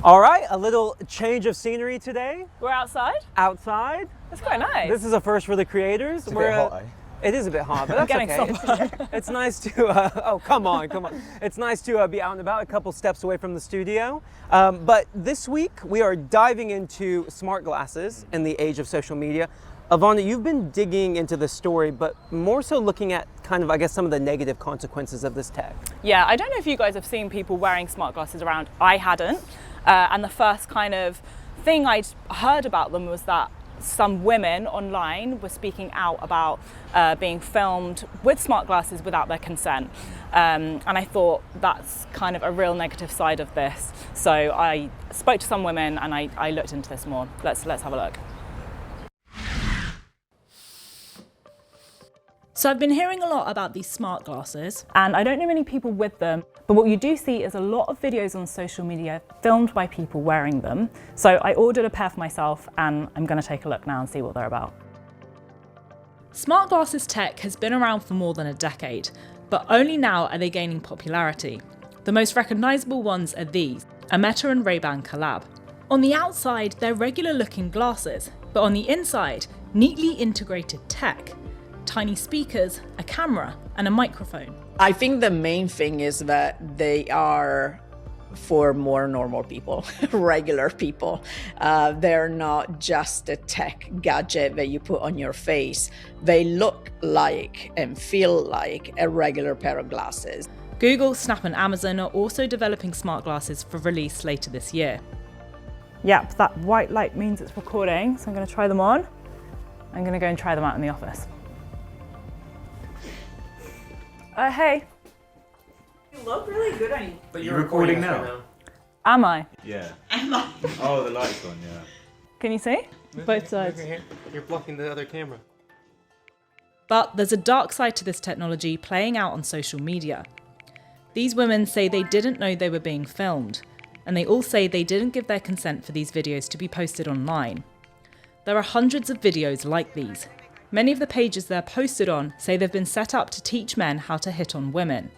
All right, a little change of scenery today. We're outside? Outside. That's quite nice. This is a first for the creators. It's a bit hot, eh? It is a bit hot, but that's getting okay. It's nice to, oh, come on. It's nice to be out and about, a couple steps away from the studio. But this week, we are diving into smart glasses in the age of social media. Ivana, you've been digging into this story, but more so looking at kind of, I guess, some of the negative consequences of this tech. Yeah, I don't know if you guys have seen people wearing smart glasses around. I hadn't. And the first kind of thing I'd heard about them was that some women online were speaking out about being filmed with smart glasses without their consent. And I thought that's kind of a real negative side of this. So I spoke to some women and I looked into this more. Let's have a look. So I've been hearing a lot about these smart glasses, and I don't know many people with them, but what you do see is a lot of videos on social media filmed by people wearing them. So I ordered a pair for myself, and I'm going to take a look now and see what they're about. Smart glasses tech has been around for more than a decade, but only now are they gaining popularity. The most recognisable ones are these, a Meta and Ray-Ban collab. On the outside, they're regular looking glasses, but on the inside, neatly integrated tech. Tiny speakers, a camera, and a microphone. I think the main thing is that they are for more normal people, regular people. They're not just a tech gadget that you put on your face. They look like and feel like a regular pair of glasses. Google, Snap and Amazon are also developing smart glasses for release later this year. Yep, that white light means it's recording, so I'm going to try them on. I'm going to go and try them out in the office. Hey. You look really good on you. But you're recording now? Am I? Yeah. Oh, the light's on, yeah. Can you see? Both sides. You're blocking the other camera. But there's a dark side to this technology playing out on social media. These women say they didn't know they were being filmed, and they all say they didn't give their consent for these videos to be posted online. There are hundreds of videos like these. Many of the pages they're posted on say they've been set up to teach men how to hit on women.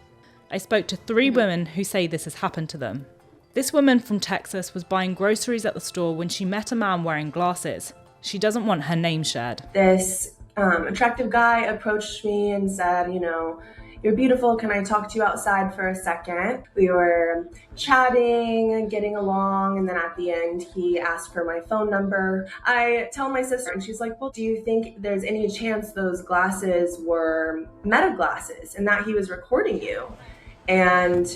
I spoke to 3 women who say this has happened to them. This woman from Texas was buying groceries at the store when she met a man wearing glasses. She doesn't want her name shared. This attractive guy approached me and said, you know, "You're beautiful, can I talk to you outside for a second?" We were chatting and getting along, and then at the end he asked for my phone number. I tell my sister and she's like, "Well, do you think there's any chance those glasses were Meta glasses and that he was recording you?" And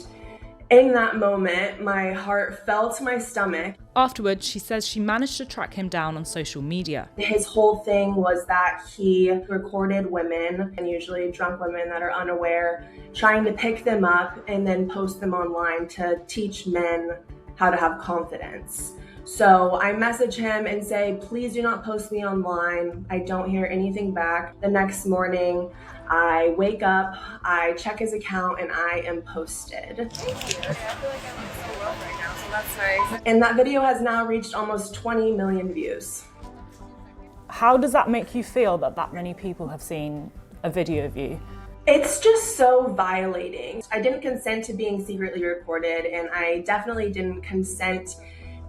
in that moment, my heart fell to my stomach. Afterwards, she says she managed to track him down on social media. His whole thing was that he recorded women, and usually drunk women that are unaware, trying to pick them up and then post them online to teach men how to have confidence. So I message him and say, "Please do not post me online." I don't hear anything back. The next morning, I wake up, I check his account, and I am posted. Thank you. Okay, I feel like I'm in the world right now, so that's nice. And that video has now reached almost 20 million views. How does that make you feel that that many people have seen a video of you? It's just so violating. I didn't consent to being secretly recorded, and I definitely didn't consent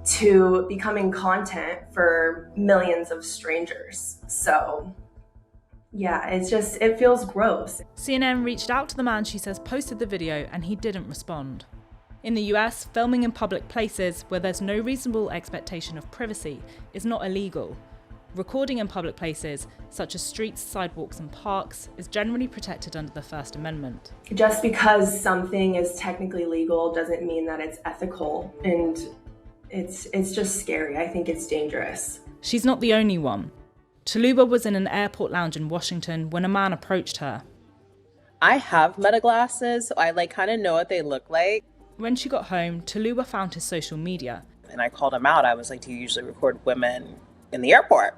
to becoming content for millions of strangers. So yeah, it feels gross. CNN reached out to the man she says posted the video and he didn't respond. In the US, filming in public places where there's no reasonable expectation of privacy is not illegal. Recording in public places, such as streets, sidewalks and parks, is generally protected under the First Amendment. Just because something is technically legal doesn't mean that it's ethical, and it's just scary. I think it's dangerous. She's not the only one. Tuluba was in an airport lounge in Washington when a man approached her. I have Meta glasses, so I kind of know what they look like. When she got home, Tuluba found his social media. And I called him out. I was like, "Do you usually record women in the airport?"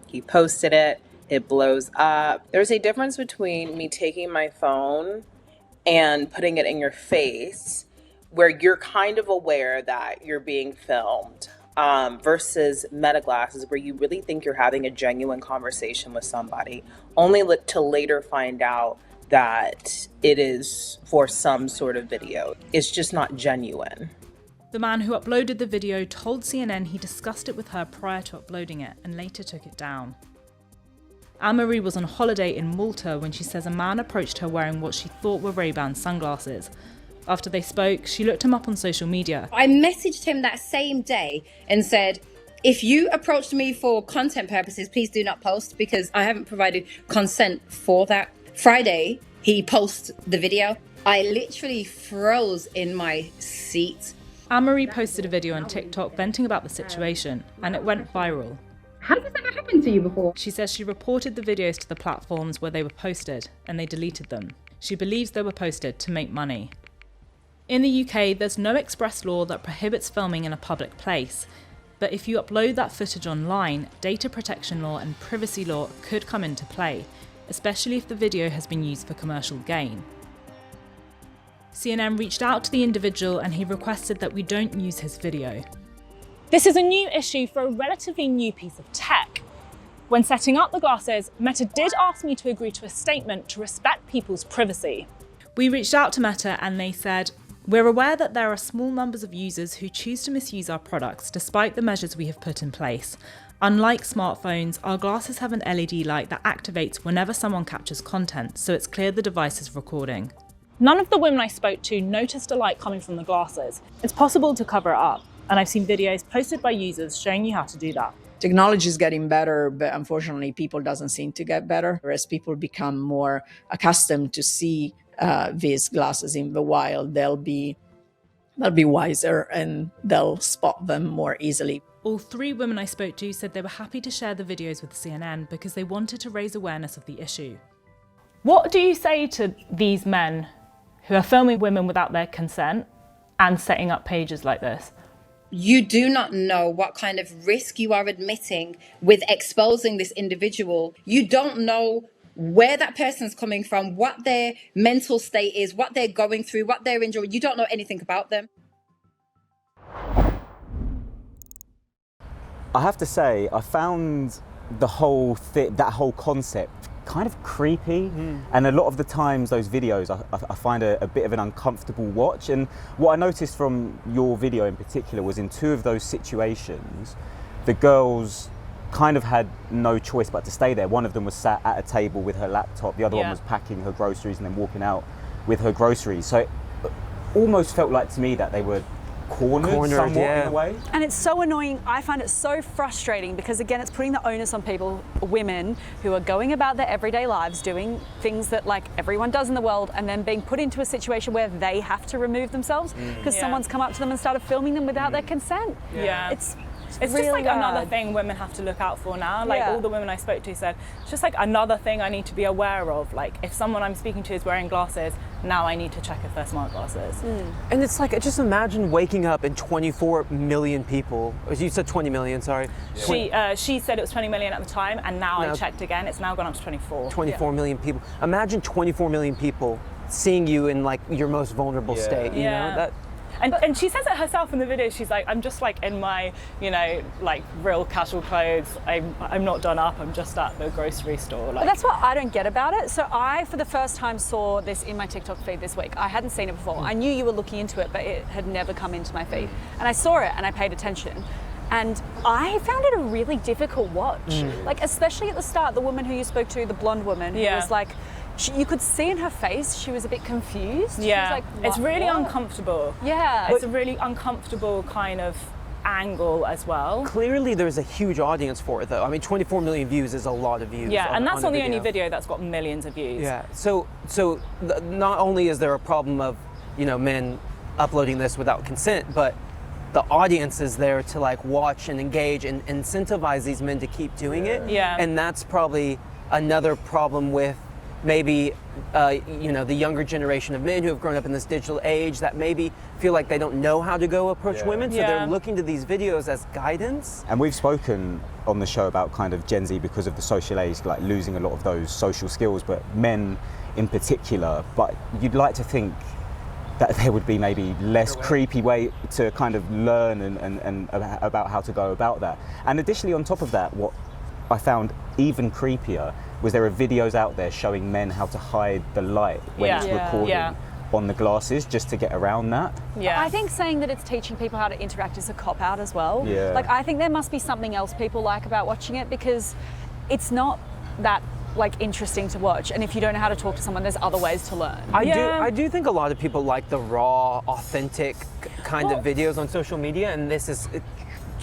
He posted it. It blows up. There's a difference between me taking my phone and putting it in your face, where you're kind of aware that you're being filmed, versus Meta glasses, where you really think you're having a genuine conversation with somebody, only to later find out that it is for some sort of video. It's just not genuine. The man who uploaded the video told CNN he discussed it with her prior to uploading it and later took it down. Anne-Marie was on holiday in Malta when she says a man approached her wearing what she thought were Ray-Ban sunglasses. After they spoke, she looked him up on social media. I messaged him that same day and said, if you approached me for content purposes, please do not post because I haven't provided consent for that. Friday, he posted the video. I literally froze in my seat. Anne-Marie posted a video on TikTok venting about the situation, and it went viral. Has this ever happened to you before? She says she reported the videos to the platforms where they were posted, and they deleted them. She believes they were posted to make money. In the UK, there's no express law that prohibits filming in a public place, but if you upload that footage online, data protection law and privacy law could come into play, especially if the video has been used for commercial gain. CNN reached out to the individual and he requested that we don't use his video. This is a new issue for a relatively new piece of tech. When setting up the glasses, Meta did ask me to agree to a statement to respect people's privacy. We reached out to Meta and they said, we're aware that there are small numbers of users who choose to misuse our products despite the measures we have put in place. Unlike smartphones, our glasses have an LED light that activates whenever someone captures content, so it's clear the device is recording. None of the women I spoke to noticed a light coming from the glasses. It's possible to cover it up, and I've seen videos posted by users showing you how to do that. Technology is getting better, but unfortunately, people doesn't seem to get better. As people become more accustomed to see these glasses in the wild, they'll be wiser and they'll spot them more easily. All 3 women I spoke to said they were happy to share the videos with CNN because they wanted to raise awareness of the issue. What do you say to these men who are filming women without their consent and setting up pages like this? You do not know what kind of risk you are admitting with exposing this individual. You don't know where that person's coming from, what their mental state is, what they're going through, what they're enjoying. You don't know anything about them. I have to say, I found that whole concept kind of creepy, and a lot of the times those videos I find a bit of an uncomfortable watch. And what I noticed from your video in particular was in 2 of those situations, the girls kind of had no choice but to stay there. One of them was sat at a table with her laptop, the other one was packing her groceries and then walking out with her groceries. So it almost felt like to me that they were cornered somewhat in a way. And it's so annoying. I find it so frustrating because again, it's putting the onus on people, women who are going about their everyday lives, doing things that like everyone does in the world, and then being put into a situation where they have to remove themselves because someone's come up to them and started filming them without their consent. It's really just like another thing women have to look out for now. Like all the women I spoke to said, it's just like another thing I need to be aware of. Like if someone I'm speaking to is wearing glasses, now I need to check if they're smart glasses. And it's like, just imagine waking up and 24 million people, you said 20 million, sorry. She said it was 20 million at the time, and now I checked again, it's now gone up to 24. 24 million people. Imagine 24 million people seeing you in like your most vulnerable state, you know? That. And she says it herself in the video. She's like, I'm just like in my, you know, like real casual clothes. I'm not done up. I'm just at the grocery store. Like. But that's what I don't get about it. So I, for the first time, saw this in my TikTok feed this week. I hadn't seen it before. I knew you were looking into it, but it had never come into my feed. And I saw it and I paid attention. And I found it a really difficult watch. Like, especially at the start, the woman who you spoke to, the blonde woman, who was like, you could see in her face she was a bit confused. She was like, it's really uncomfortable. It's a really uncomfortable kind of angle as well. Clearly there's a huge audience for it though. I mean, 24 million views is a lot of views. And that's not the only video that's got millions of views. So not only is there a problem of, you know, men uploading this without consent, but the audience is there to like watch and engage and incentivize these men to keep doing it. And that's probably another problem with maybe you know, the younger generation of men who have grown up in this digital age that maybe feel like they don't know how to go approach women, so they're looking to these videos as guidance. And we've spoken on the show about kind of Gen Z, because of the social age, like losing a lot of those social skills, but men in particular. But you'd like to think that there would be maybe less creepy way to kind of learn and about how to go about that. And additionally, on top of that, what I found even creepier was there are videos out there showing men how to hide the light when it's recording. on the glasses just to get around that. Yeah. I think saying that it's teaching people how to interact is a cop-out as well. Yeah. Like, I think there must be something else people like about watching it, because it's not that like interesting to watch, and if you don't know how to talk to someone, there's other ways to learn. I do think a lot of people like the raw, authentic kind of videos on social media, and this is,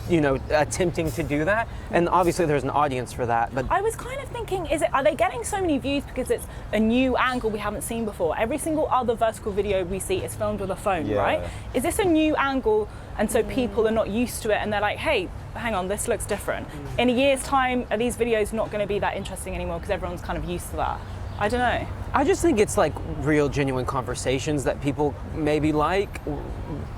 you know, attempting to do that. And obviously there's an audience for that, but I was kind of thinking, are they getting so many views because it's a new angle we haven't seen before? Every single other vertical video we see is filmed with a phone, right? Is this a new angle, and so people are not used to it, and they're like, hey, hang on, this looks different. In a year's time, are these videos not going to be that interesting anymore because everyone's kind of used to that? I don't know. I just think it's like real, genuine conversations that people maybe like,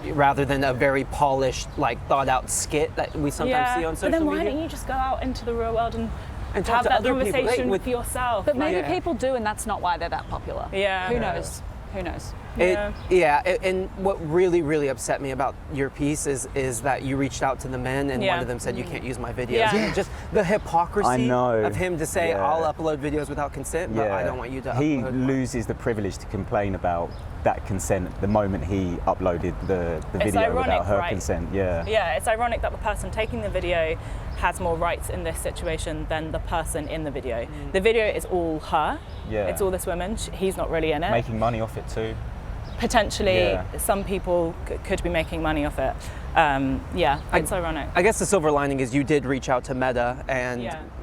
rather than a very polished, like thought out skit that we sometimes see on social media. But then why don't you just go out into the real world and talk have to that other people, conversation with for yourself? But maybe people do, and that's not why they're that popular. Yeah. Who knows? Who knows? And what really, really upset me about your piece is that you reached out to the men, and one of them said, you can't use my videos. Yeah. And just the hypocrisy of him to say, I'll upload videos without consent, but I don't want you to He upload. loses the privilege to complain about that consent the moment he uploaded the video ironic, without her right? consent. Yeah. Yeah, it's ironic that the person taking the video has more rights in this situation than the person in the video. The video is all her. Yeah. It's all this woman. He's not really in it. Making money off it too. Potentially, some people could be making money off it. It's ironic. I guess the silver lining is you did reach out to Meta, and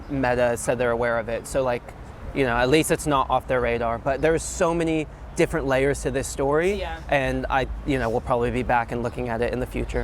Meta said they're aware of it. So, like, you know, at least it's not off their radar. But there's so many different layers to this story, and we'll probably be back and looking at it in the future.